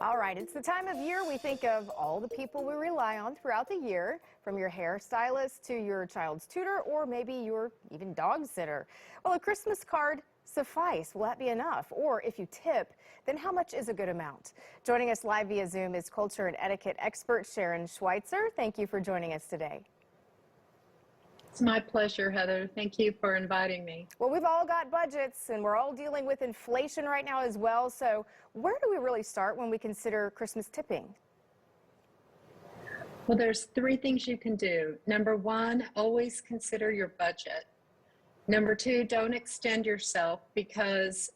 All right, it's the time of year we think of all the people we rely on throughout the year, from your hairstylist to your child's tutor or maybe your even dog sitter. Well, a Christmas card suffice. Will that be enough? Or if you tip, then how much is a good amount? Joining us live via Zoom is culture and etiquette expert Sharon Schweitzer. Thank you for joining us today. It's my pleasure, Heather. Thank you for inviting me. Well, we've all got budgets and we're all dealing with inflation right now as well. So where do we really start when we consider Christmas tipping? Well, there's three things you can do. Number one, always consider your budget. Number two, don't extend yourself because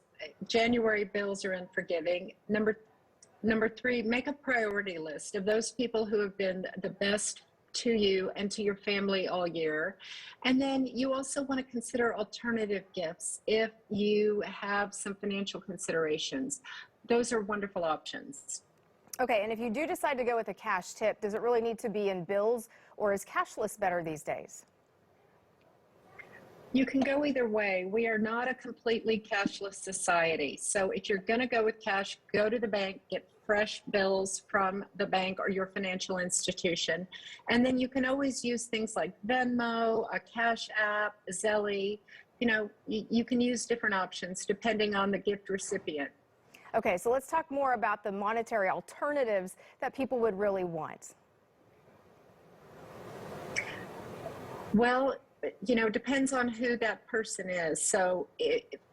January bills are unforgiving. Number three, make a priority list of those people who have been the best to you and to your family all year. And then you also want to consider alternative gifts if you have some financial considerations. Those are wonderful options. Okay, and if you do decide to go with a cash tip, does it really need to be in bills or is cashless better these days? You can go either way. We are not a completely cashless society. So if you're going to go with cash, go to the bank, get fresh bills from the bank or your financial institution. And then you can always use things like Venmo, a Cash App, Zelle. You know, you can use different options depending on the gift recipient. Okay, so let's talk more about the monetary alternatives that people would really want. Well, you know, depends on who that person is. So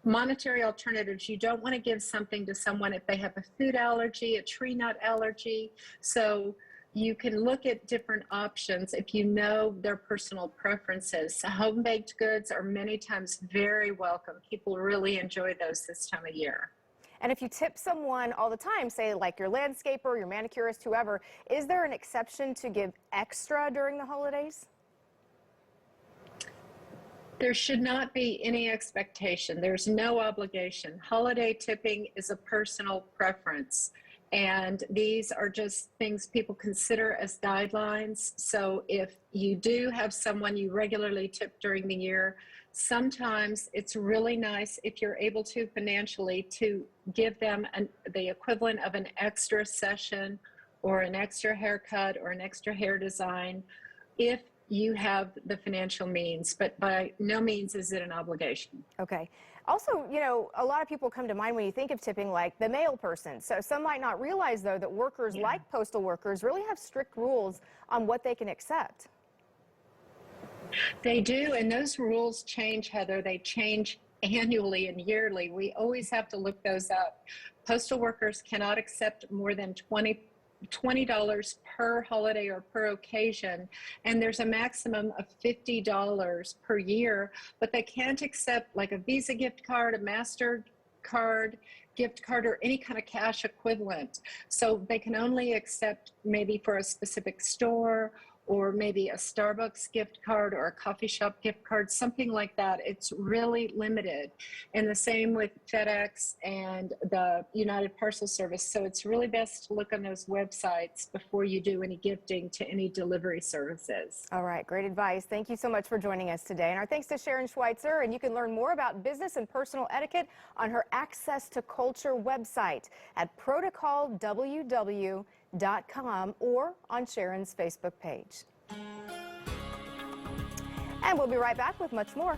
monetary alternatives, you don't want to give something to someone if they have a food allergy, a tree nut allergy. So you can look at different options if you know their personal preferences. Home baked goods are many times very welcome. People really enjoy those this time of year. And if you tip someone all the time, say like your landscaper, your manicurist, whoever, is there an exception to give extra during the holidays? There should not be any expectation. There's no obligation. Holiday tipping is a personal preference. And these are just things people consider as guidelines. So if you do have someone you regularly tip during the year, sometimes it's really nice if you're able to financially to give them the equivalent of an extra session or an extra haircut or an extra hair design if you have the financial means, but by no means is it an obligation. Okay. Also, you know, a lot of people come to mind when you think of tipping like the mail person. So some might not realize, though, that workers like postal workers really have strict rules on what they can accept. They do, and those rules change, Heather. They change annually and yearly. We always have to look those up. Postal workers cannot accept more than $20 per holiday or per occasion, and there's a maximum of $50 per year, but they can't accept like a Visa gift card, a MasterCard gift card, or any kind of cash equivalent. So they can only accept maybe for a specific store or maybe a Starbucks gift card or a coffee shop gift card, something like that. It's really limited. And the same with FedEx and the United Parcel Service. So it's really best to look on those websites before you do any gifting to any delivery services. All right, great advice. Thank you so much for joining us today. And our thanks to Sharon Schweitzer. And you can learn more about business and personal etiquette on her Access to Culture website at protocolww.com or on Sharon's Facebook page. And we'll be right back with much more.